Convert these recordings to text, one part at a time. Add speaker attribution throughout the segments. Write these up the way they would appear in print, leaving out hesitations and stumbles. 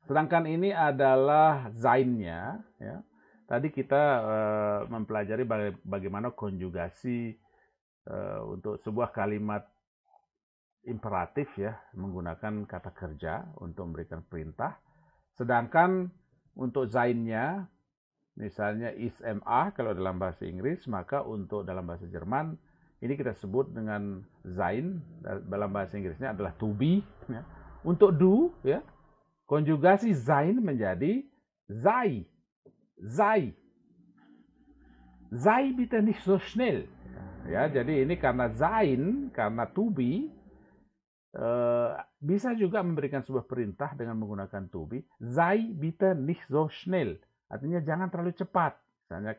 Speaker 1: Sedangkan ini adalah zainnya, ya. Tadi kita mempelajari bagaimana konjugasi untuk sebuah kalimat imperatif ya, menggunakan kata kerja untuk memberikan perintah. Sedangkan untuk zainnya, misalnya is am are kalau dalam bahasa Inggris, maka untuk dalam bahasa Jerman ini kita sebut dengan sein, dalam bahasa Inggrisnya adalah to be. Ya. Untuk do, ya, konjugasi sein menjadi sei. Sei. Sei bitte nicht so schnell. Ya, jadi ini karena sein, karena to be, bisa juga memberikan sebuah perintah dengan menggunakan to be. Sei bitte nicht so schnell. Artinya jangan terlalu cepat. Misalnya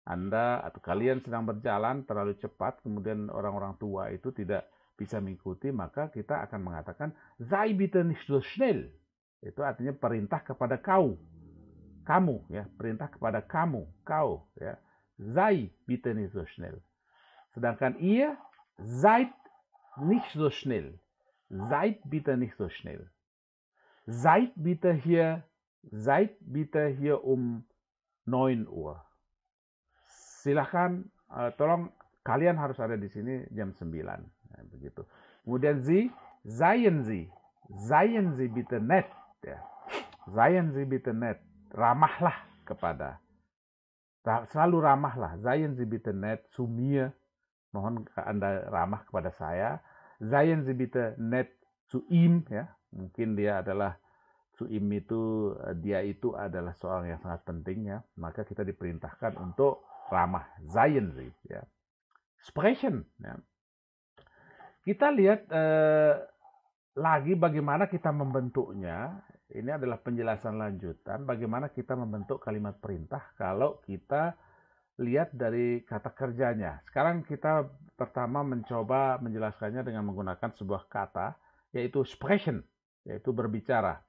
Speaker 1: Anda atau kalian sedang berjalan terlalu cepat, kemudian orang-orang tua itu tidak bisa mengikuti, maka kita akan mengatakan sei bitte nicht so schnell. Itu artinya perintah kepada kamu ya, perintah kepada kamu, kau ya. Sei bitte nicht so schnell. Sedangkan ihr seid nicht so schnell. Seid bitte nicht so schnell. Seid bitte hier um 9 Uhr. Silahkan, tolong kalian harus ada di sini jam 9. Nah, begitu. Kemudian seien Sie bitte nett. Ya. Seien Sie bitte nett. Ramahlah kepada. Selalu ramahlah. Seien Sie bitte nett zu mir. Mohon Anda ramah kepada saya. Seien Sie bitte nett zu ihm. Ya. Mungkin dia adalah zu ihm itu, dia itu adalah seorang yang sangat penting ya. Maka kita diperintahkan untuk ramah. Seien Sie. Ya. Sprechen. Ya. Kita lihat lagi bagaimana kita membentuknya. Ini adalah penjelasan lanjutan bagaimana kita membentuk kalimat perintah kalau kita lihat dari kata kerjanya. Sekarang kita pertama mencoba menjelaskannya dengan menggunakan sebuah kata, yaitu sprechen, yaitu berbicara.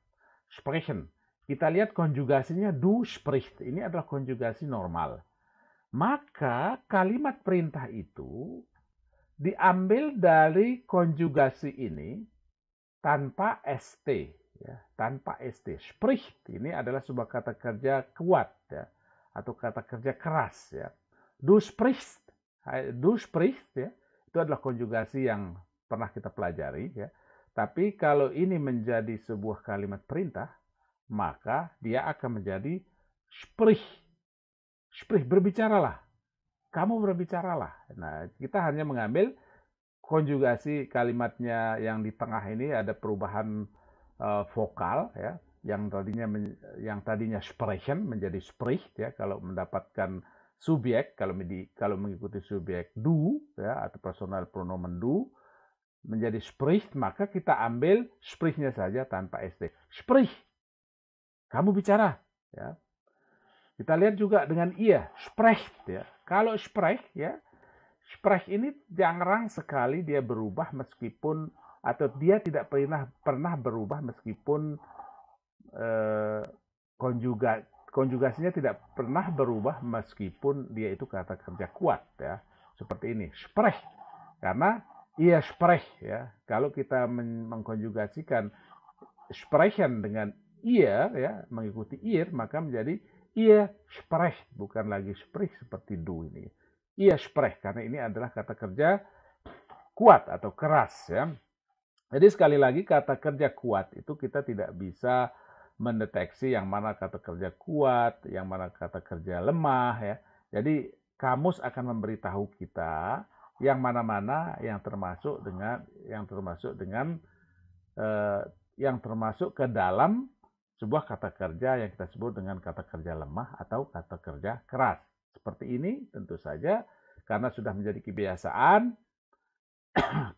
Speaker 1: Sprechen. Kita lihat konjugasinya du spricht. Ini adalah konjugasi normal. Maka kalimat perintah itu diambil dari konjugasi ini tanpa st, ya, tanpa st. Spricht ini adalah sebuah kata kerja kuat ya, atau kata kerja keras ya. Du sprichst ya, itu adalah konjugasi yang pernah kita pelajari ya. Tapi kalau ini menjadi sebuah kalimat perintah, maka dia akan menjadi sprich. Sprich, berbicaralah. Kamu berbicaralah. Nah, kita hanya mengambil konjugasi kalimatnya yang di tengah ini ada perubahan vokal ya, yang tadinya sprechen menjadi spricht ya, kalau mendapatkan subjek, kalau mengikuti subjek du ya, atau personal pronomen du menjadi spricht, maka kita ambil sprichnya saja tanpa st. Sprich, kamu bicara ya. Kita lihat juga dengan ia, sprecht ya. Kalau sprecht ya, sprech ini jarang sekali dia berubah meskipun, atau dia tidak pernah berubah meskipun konjugasinya tidak pernah berubah meskipun dia itu kata kerja kuat ya. Seperti ini, sprech. Karena ia sprech ya. Kalau kita mengkonjugasikan sprechen dengan ia ya, mengikuti ir, maka menjadi ia sprech, bukan lagi sprich seperti du ini. Ia sprech, karena ini adalah kata kerja kuat atau keras ya. Jadi sekali lagi kata kerja kuat itu kita tidak bisa mendeteksi yang mana kata kerja kuat, yang mana kata kerja lemah ya. Jadi kamus akan memberitahu kita yang mana-mana yang termasuk ke dalam sebuah kata kerja yang kita sebut dengan kata kerja lemah atau kata kerja keras. Seperti ini tentu saja karena sudah menjadi kebiasaan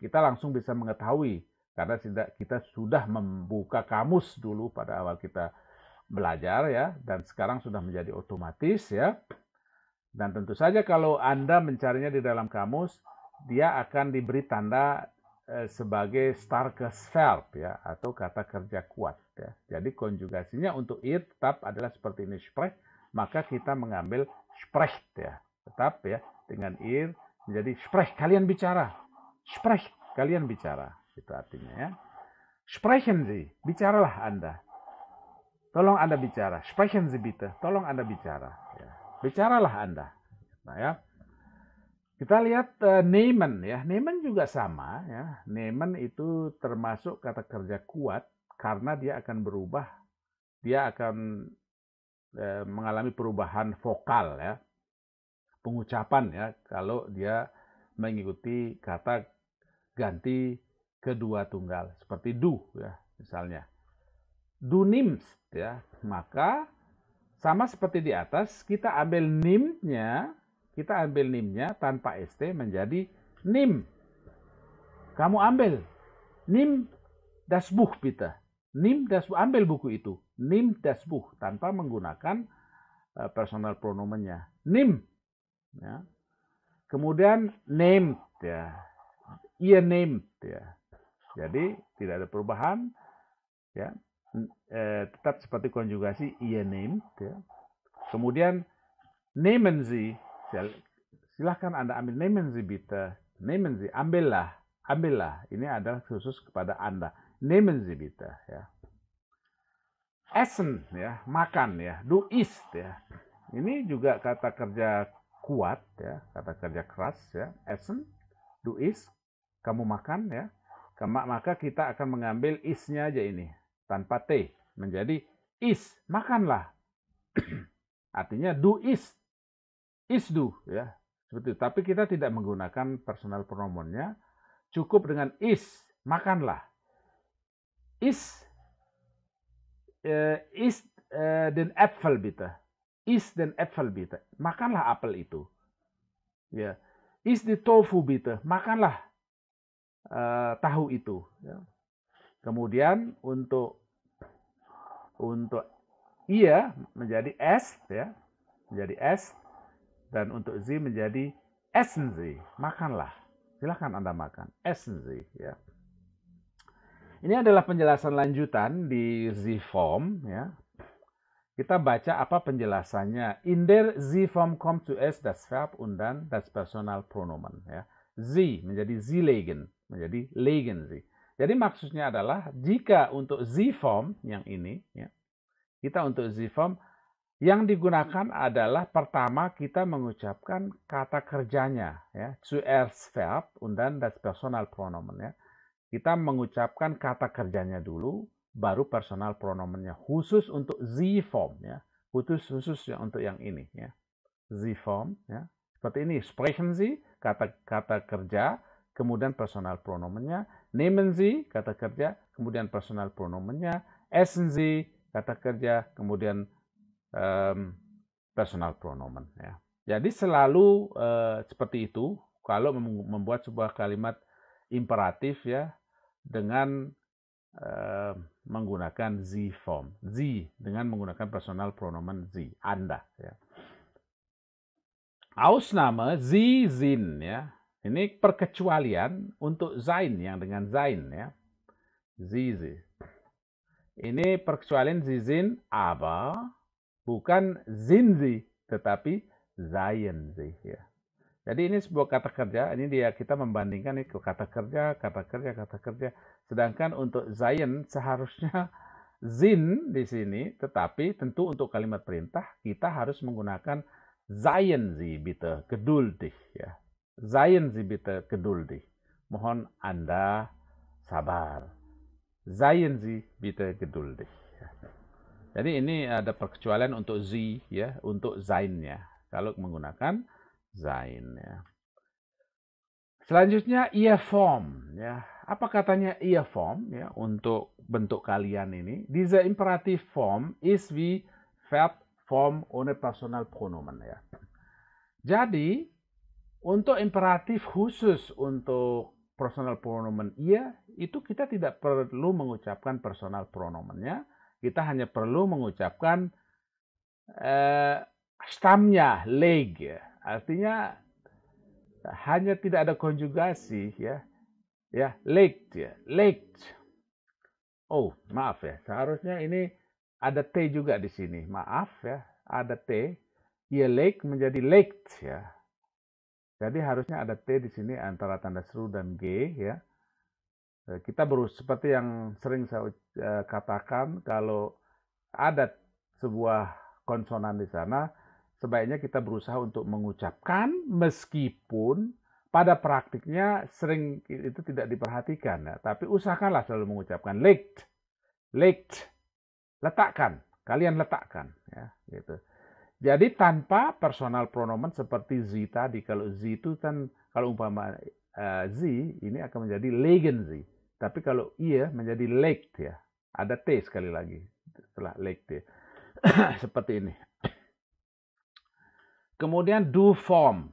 Speaker 1: kita langsung bisa mengetahui karena kita sudah membuka kamus dulu pada awal kita belajar ya, dan sekarang sudah menjadi otomatis ya. Dan tentu saja kalau Anda mencarinya di dalam kamus, dia akan diberi tanda sebagai starkes verb ya, atau kata kerja kuat ya. Jadi konjugasinya untuk ir tetap adalah seperti ini, sprech, maka kita mengambil sprecht ya. Tetap ya dengan ir menjadi sprech, kalian bicara. Sprech, kalian bicara. Itu artinya ya. Sprechen Sie, bicaralah Anda. Tolong Anda bicara. Sprechen Sie bitte. Tolong Anda bicara. Ya. Bicaralah Anda. Nah, ya. Kita lihat nehmen ya. Nehmen juga sama ya. Nehmen itu termasuk kata kerja kuat karena dia akan berubah. Dia akan mengalami perubahan vokal ya. Pengucapan ya kalau dia mengikuti kata ganti kedua tunggal seperti du ya misalnya. Du nimmst ya. Maka sama seperti di atas, kita ambil nimnya tanpa st menjadi nim. Kamu ambil. Nim das Buch bitte. Nim das Buch, ambil buku itu. Nim das Buch tanpa menggunakan personal pronomennya. Nim. Ya. Kemudian nehmt ya. Ihr nehmt ya. Jadi tidak ada perubahan ya. Tetap seperti konjugasi ihr nehmt ya. Kemudian nehmen Sie, silahkan Anda ambil, nehmen Sie bitte, nehmen Sie, ambillah. Ini adalah khusus kepada Anda. Nehmen Sie bitte ya. Essen ya, makan ya. Du isst ya. Ini juga kata kerja kuat ya, kata kerja keras ya. Essen, du isst, kamu makan ya. Maka kita akan mengambil is-nya aja ini tanpa t menjadi is, makanlah. Artinya do is do ya. Seperti itu. Tapi kita tidak menggunakan personal pronomennya, cukup dengan is, makanlah. Is den Äpfel bitte. Is den Äpfel bitte. Makanlah apel itu. Ya. Is die Tofu bitte. Makanlah tahu itu. Ya. Kemudian untuk ia menjadi es ya, menjadi es, dan untuk sie menjadi essen Sie, makanlah. Silahkan Anda makan. Essen Sie ya. Ini adalah penjelasan lanjutan di Sie-Form ya. Kita baca apa penjelasannya. In der Sie-Form kommt zuerst das Verb und dann das Personalpronomen ya. Sie menjadi Sie legen, menjadi legen Sie. Jadi maksudnya adalah jika untuk Sie-Form yang ini ya. Kita untuk Sie-Form yang digunakan adalah pertama kita mengucapkan kata kerjanya ya. Zuerst Verb und dann das Personalpronomen ya. Kita mengucapkan kata kerjanya dulu, baru personal pronomennya. Khusus untuk Sie-Form ya. Khusus ya untuk yang ini ya. Sie-Form ya. Seperti ini, sprechen Sie, kata kerja, kemudian personal pronomennya. Nehmen Sie, kata kerja, kemudian personal pronomennya. Essen Sie, kata kerja, kemudian personal pronomen ya. Jadi selalu seperti itu kalau membuat sebuah kalimat imperatif ya dengan menggunakan Sie-Form. Sie dengan menggunakan personal pronomen Sie, Anda ya. Ausnahme Sie sind ya. Ini perkecualian untuk sein yang dengan sein ya. Sie. Ini perkecualian Sie sind aber bukan sind Sie, tetapi seien Sie ya. Jadi ini sebuah kata kerja, ini kita membandingkan itu kata kerja. Sedangkan untuk seien seharusnya sind di sini, tetapi tentu untuk kalimat perintah kita harus menggunakan seien Sie bitte geduldig ya. Seien Sie bitte geduldig. Mohon Anda sabar. Seien Sie bitte geduldig. Ya. Jadi ini ada perkecualian untuk Sie ya, untuk sein-nya. Kalau menggunakan sein ya. Selanjutnya ihr Form ya. Apa katanya ihr Form ya untuk bentuk kalian ini? Diese Imperativform ist wie Verbform ohne Personalpronomen ya. Jadi untuk imperatif khusus untuk personal pronomen ihr itu kita tidak perlu mengucapkan personal pronomennya. Kita hanya perlu mengucapkan stamnya leg ya. Artinya hanya tidak ada konjugasi ya. Ya, legt ya. Legt. Oh, maaf ya. Seharusnya ini ada T juga di sini. Maaf ya, ada T. Ihr legt menjadi legt ya. Jadi harusnya ada T di sini antara tanda seru dan G ya. Kita seperti yang sering saya katakan kalau ada sebuah konsonan di sana, sebaiknya kita berusaha untuk mengucapkan meskipun pada praktiknya sering itu tidak diperhatikan. Ya. Tapi usahakanlah selalu mengucapkan legt, letakkan, kalian letakkan. Ya, gitu. Jadi tanpa personal pronomen seperti sie tadi, kalau sie itu kan, kalau umpama sie, ini akan menjadi legen sie. Tapi kalau ihr menjadi legt ya. Ada T sekali lagi setelah legt ya. Seperti ini. Kemudian do form.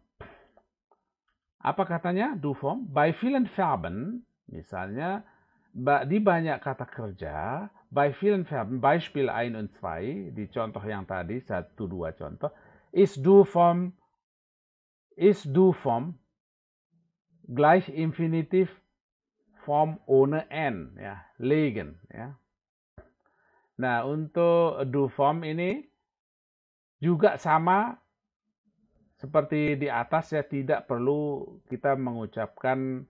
Speaker 1: Apa katanya do form? Bei vielen Verben, misalnya di banyak kata kerja, bei vielen Verben, Beispiel 1 und 2, di contoh yang tadi, 1, 2 contoh, ist do form gleich Infinitiv Form ohne N, ya, legen, ya. Nah, untuk do form ini juga sama seperti di atas ya, tidak perlu kita mengucapkan,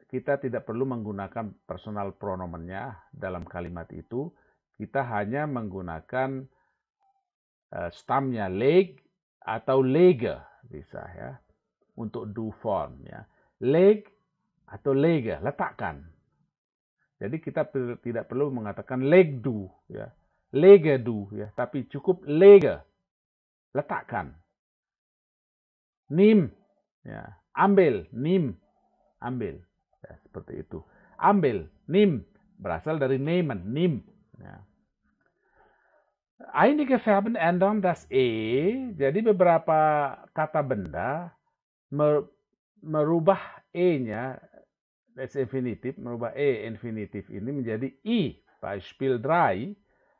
Speaker 1: kita tidak perlu menggunakan personal pronomennya dalam kalimat itu. Kita hanya menggunakan stamnya leg atau lege bisa ya untuk do form ya. Leg atau lege, letakkan. Jadi kita tidak perlu mengatakan leg do ya, lege do ya, tapi cukup lege, letakkan. Nim, ya, ambil, nim, ambil, ya, seperti itu. Ambil, nim, berasal dari nehmen, nim. Ya. Einige Verben ändern das jadi beberapa kata benda merubah e-nya, das Infinitiv, merubah infinitif ini menjadi i, Beispiel 3,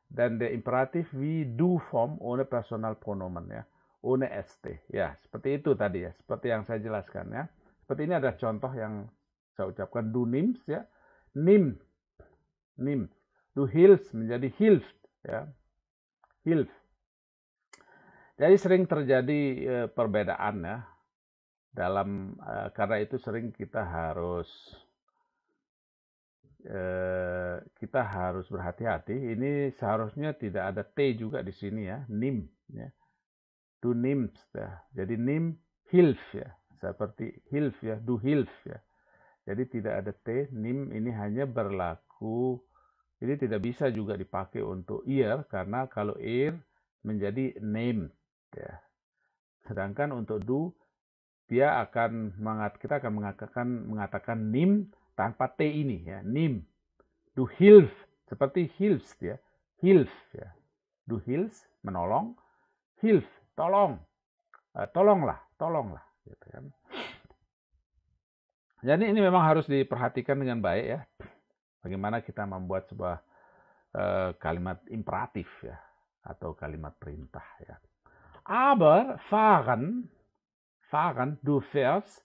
Speaker 1: dan der Imperativ wie du Form ohne Personalpronomen ya, ohne st. Ya, seperti itu tadi ya, seperti yang saya jelaskan ya. Seperti ini ada contoh yang saya ucapkan, du nimmst ya, nim, du hilfst menjadi hilft ya, hilf. Jadi sering terjadi perbedaan ya dalam karena itu sering kita harus berhati-hati. Ini seharusnya tidak ada T juga di sini ya, nim ya. Du nimmst ya. Jadi nim hilf ya, seperti hilf ya, du hilf ya. Jadi tidak ada T, nim ini hanya berlaku. Ini tidak bisa juga dipakai untuk ihr karena kalau ihr menjadi name ya. Sedangkan untuk do kita akan mengatakan nim tanpa T ini ya, nim. Du hilf seperti hilfst ya, hilf ya. Du hilfst menolong, hilf tolong, tolonglah gitu kan. Jadi ini memang harus diperhatikan dengan baik ya. Bagaimana kita membuat sebuah kalimat imperatif ya atau kalimat perintah ya. Aber fahren, du fährst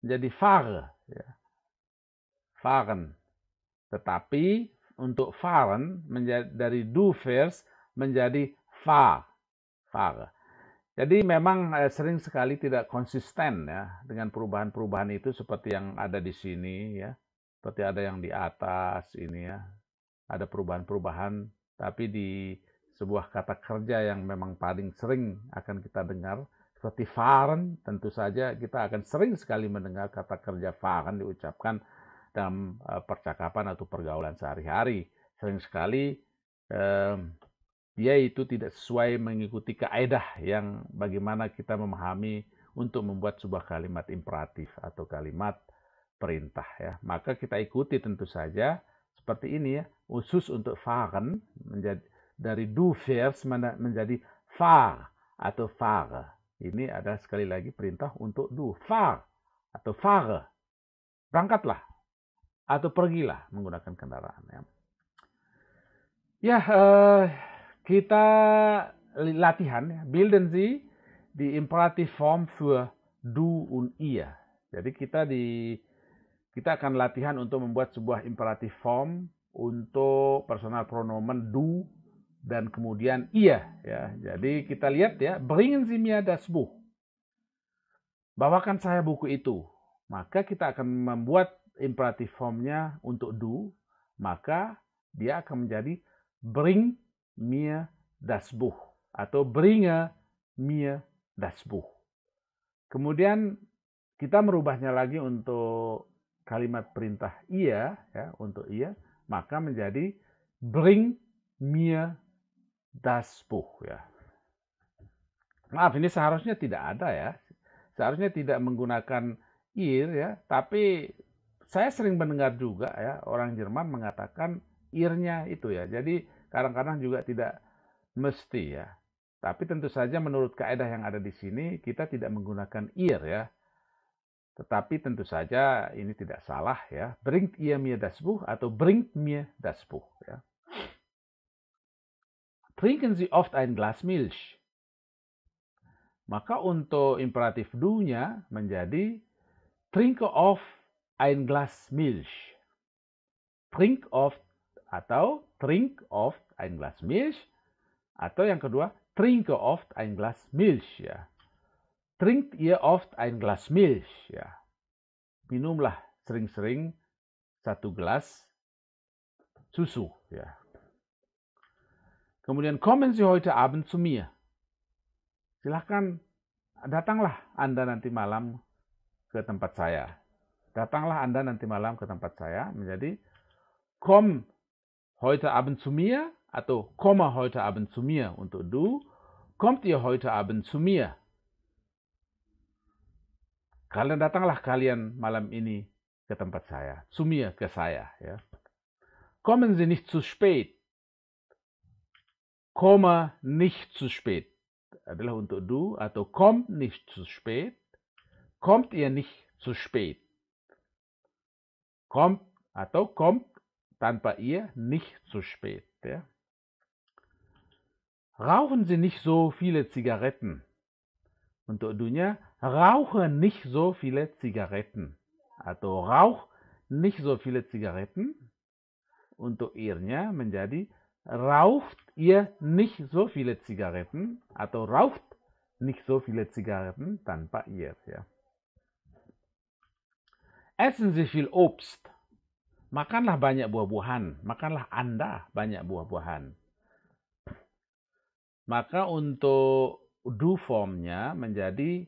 Speaker 1: menjadi fahre ya. Fahren. Tetapi untuk fahren dari du fährst menjadi fahre. Jadi memang sering sekali tidak konsisten ya dengan perubahan-perubahan itu seperti yang ada di sini ya. Seperti ada yang di atas ini ya. Ada perubahan-perubahan, tapi di sebuah kata kerja yang memang paling sering akan kita dengar seperti fahren, tentu saja kita akan sering sekali mendengar kata kerja fahren diucapkan dalam percakapan atau pergaulan sehari-hari. Sering sekali dia itu tidak sesuai mengikuti kaedah yang bagaimana kita memahami untuk membuat sebuah kalimat imperatif atau kalimat perintah ya. Maka kita ikuti tentu saja seperti ini ya, khusus untuk fahren menjadi dari du fährst menjadi fahr atau fahre. Ini ada sekali lagi perintah untuk du, fahr atau fahre. Berangkatlah atau pergilah menggunakan kendaraan ya. Ya, kita latihan ya, bilden Sie die Imperativform für du und ihr. Jadi kita akan latihan untuk membuat sebuah imperatif form untuk personal pronomen du dan kemudian ihr ya. Jadi kita lihat ya, bringen Sie mir das Buch. Bawakan saya buku itu. Maka kita akan membuat imperatif formnya untuk du, maka dia akan menjadi bring mir das Buch atau bringe mir das Buch. Kemudian kita merubahnya lagi untuk kalimat perintah ia, ya, untuk ia, maka menjadi bring mir das Buch, ya. Maaf, ini seharusnya tidak ada, ya. Seharusnya tidak menggunakan ihr, ya, tapi saya sering mendengar juga, ya, orang Jerman mengatakan irnya itu, ya. Jadi kadang-kadang juga tidak mesti, ya. Tapi tentu saja menurut kaidah yang ada di sini kita tidak menggunakan ir, ya. Tetapi tentu saja ini tidak salah, ya. Bringt ihr mir das Buch atau bringt mir das Buch, ya. Trinken Sie oft ein Glas Milch? Maka untuk imperatif du-nya menjadi trinke oft ein Glas Milch. Trink oft atau trink oft ein Glas Milch. Atau yang kedua, trinke oft ein Glas Milch, ya. Trinkt ihr oft ein Glas Milch, ya. Minumlah sering-sering 1 gelas susu, ya. Kemudian kommen Sie heute Abend zu mir. Silahkan datanglah Anda nanti malam ke tempat saya. Datanglah Anda nanti malam ke tempat saya menjadi komm heute Abend zu mir atau komme heute Abend zu mir untuk du. Kommt ihr heute Abend zu mir? Kalian datanglah kalian malam ini ke tempat saya. Zu mir, ke saya, ya. Kommen Sie nicht zu spät. Komme nicht zu spät adalah untuk du atau kommt nicht zu spät. Kommt ihr nicht zu spät. Kommt atau kommt tanpa ihr nicht zu spät, ya. Rauchen Sie nicht so viele Zigaretten. Untuk dunya, rauche nicht so viele Zigaretten. Atau rauch nicht so viele Zigaretten. Untuk irnya menjadi raucht ihr nicht so viele Zigaretten. Atau raucht nicht so viele Zigaretten tanpa ihr, ya. Essen Sie viel Obst. Makanlah banyak buah-buahan. Makanlah Anda banyak buah-buahan. Maka untuk du formnya menjadi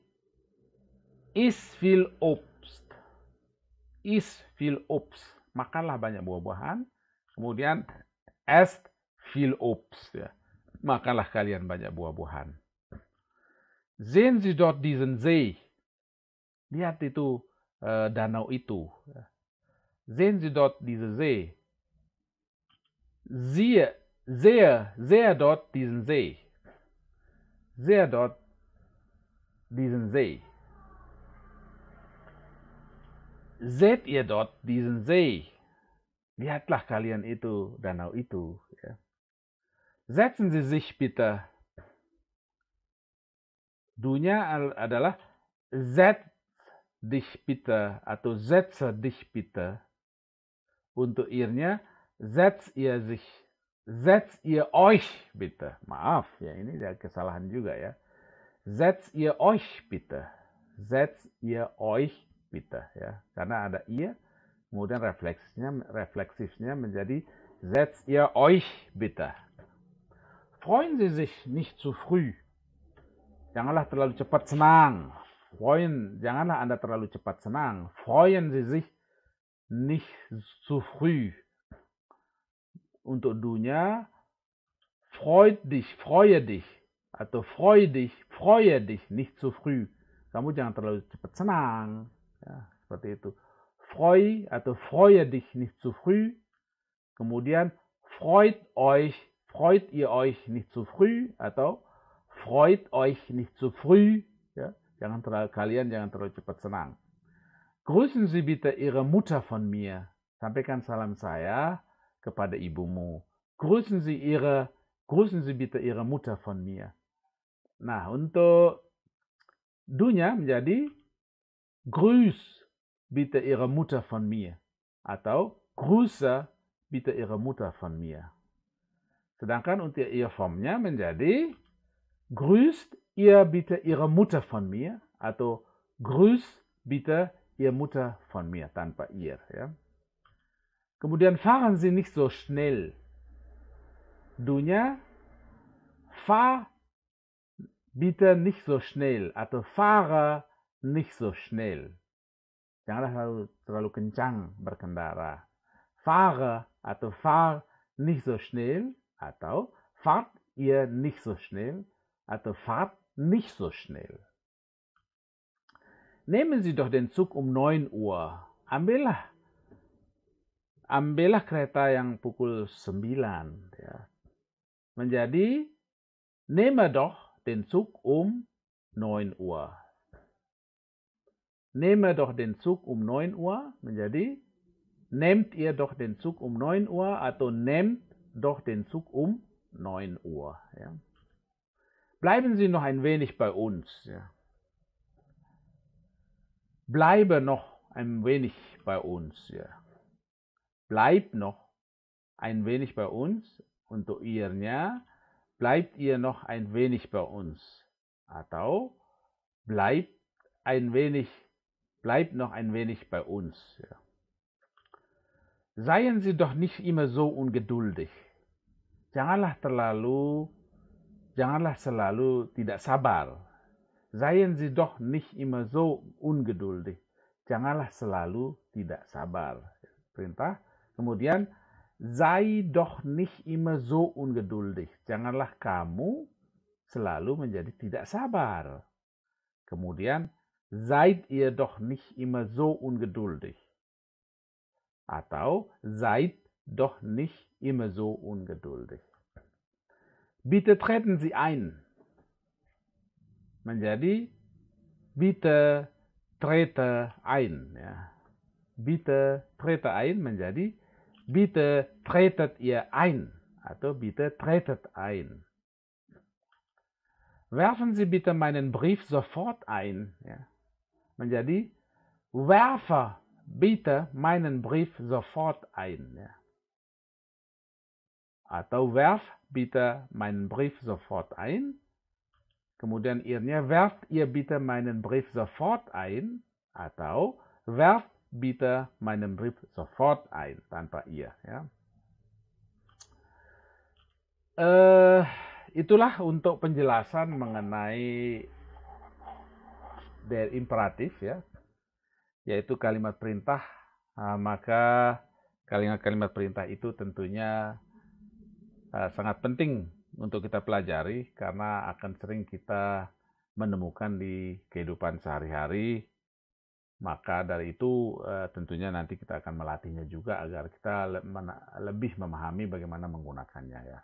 Speaker 1: is viel Obst. Is viel Obst. Makanlah banyak buah-buahan. Kemudian esst viel Obst, ya. Makanlah kalian banyak buah-buahan. Sehen Sie dort diesen See. Lihat itu danau itu. Sehen Sie dort diese See. Sehe dort diesen See. Sehe dort diesen See. Seht ihr dort diesen See? Lihatlah kalian itu danau itu, ya. Setzen Sie sich bitte. Du-nya adalah setz dich bitte atau setze dich bitte. Untuk irnya setz ihr euch bitte. Maaf, ya, ini ada kesalahan juga, ya. Setz ihr euch bitte. Setz ihr euch bitte, ya. Karena ada ihr, kemudian refleksifnya menjadi setz ihr euch bitte. Freuen Sie sich nicht zu früh. Janganlah terlalu cepat senang. Janganlah Anda terlalu cepat senang. Freuen Sie sich nicht zu früh. Untuk dunya, freue dich, atau freue dich nicht zu früh. Kamu jangan terlalu cepat senang, ya, seperti itu. Freue dich nicht zu früh. Kemudian freut ihr euch nicht zu früh atau freut euch nicht zu früh, ya. Kalian jangan terlalu cepat senang. Grüßen Sie bitte Ihre Mutter von mir. Sampaikan salam saya kepada ibumu. Grüßen Sie bitte Ihre Mutter von mir. Nah, untuk dunya menjadi grüß bitte Ihre Mutter von mir atau grüße bitte Ihre Mutter von mir. Sedangkan untuk ihr formnya menjadi grüßt ihr bitte Ihre Mutter von mir atau grüß bitte Ihre Mutter von mir tanpa ihr, ya. Kemudian fahren Sie nicht so schnell. Dunya fahr bitte nicht so schnell atau fahre nicht so schnell. Janganlah terlalu kencang berkendara. Fahre atau fahr nicht so schnell atau fahrt ihr nicht so schnell atau fahrt nicht so schnell. Nehmen Sie doch den Zug um 9 Uhr. Ambillah kereta yang pukul 9. Ya. Menjadi, nehme doch den Zug um 9 Uhr. Nehme doch den Zug um 9 Uhr menjadi nehmt ihr doch den Zug um 9 Uhr atau nehmt doch den Zug um 9 Uhr. Ja. Bleiben Sie noch ein wenig bei uns. Ja. Bleibe noch ein wenig bei uns. Ja. Bleib noch ein wenig bei uns. Untuk ianya, bleibt ihr noch ein wenig bei uns. Atau bleibt noch ein wenig bei uns. Ja. Seien Sie doch nicht immer so ungeduldig. Janganlah selalu tidak sabar. Seien Sie doch nicht immer so ungeduldig. Janganlah selalu tidak sabar. Perintah. Kemudian, sei doch nicht immer so ungeduldig. Janganlah kamu selalu menjadi tidak sabar. Kemudian, seid ihr doch nicht immer so ungeduldig. Atau seid doch nicht immer so ungeduldig. Bitte treten Sie ein. Menjadi bitte trete ein. Ya. Bitte trete ein menjadi bitte tretet ihr ein. Atau bitte tretet ein. Werfen Sie bitte meinen Brief sofort ein. Ya. Menjadi werfe bitte meinen Brief sofort ein. Ja. Atau werf bitte meinen Brief sofort ein. Kemudian ianya werft ihr bitte meinen Brief sofort ein. Atau werft bitte meinen Brief sofort ein. Tanpa ihr. Ya. Itulah untuk penjelasan mengenai der imperatif, ya. Yaitu kalimat perintah, maka kalimat-kalimat perintah itu tentunya sangat penting untuk kita pelajari karena akan sering kita menemukan di kehidupan sehari-hari. Maka dari itu tentunya nanti kita akan melatihnya juga agar kita lebih memahami bagaimana menggunakannya, ya.